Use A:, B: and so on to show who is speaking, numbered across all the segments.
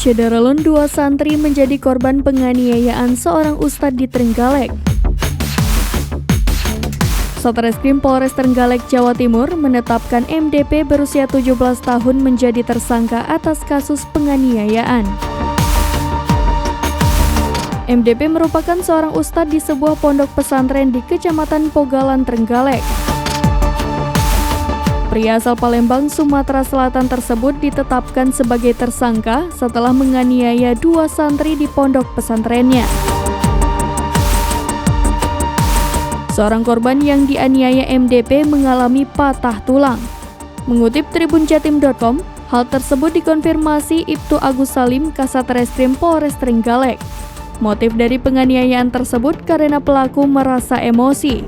A: Syederelun, 2 santri menjadi korban penganiayaan seorang ustadz di Trenggalek. Satreskrim Polres Trenggalek, Jawa Timur menetapkan MDP berusia 17 tahun menjadi tersangka atas kasus penganiayaan. MDP merupakan seorang ustadz di sebuah pondok pesantren di Kecamatan Pogalan, Trenggalek. Pria asal Palembang, Sumatera Selatan tersebut ditetapkan sebagai tersangka setelah menganiaya 2 santri di pondok pesantrennya. Seorang korban yang dianiaya MDP mengalami patah tulang. Mengutip tribunjatim.com, hal tersebut dikonfirmasi Ibtu Agus Salim, Kasat Reskrim Polres Trenggalek. Motif dari penganiayaan tersebut karena pelaku merasa emosi.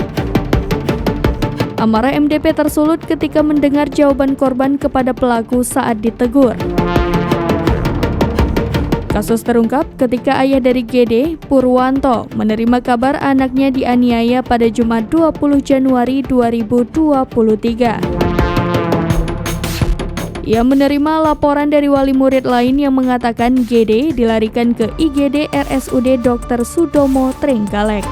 A: Amarah MDP tersulut ketika mendengar jawaban korban kepada pelaku saat ditegur. Kasus terungkap ketika ayah dari GD, Purwanto, menerima kabar anaknya dianiaya pada Jumat 20 Januari 2023. Ia menerima laporan dari wali murid lain yang mengatakan GD dilarikan ke IGD RSUD Dr. Sudomo, Trenggalek.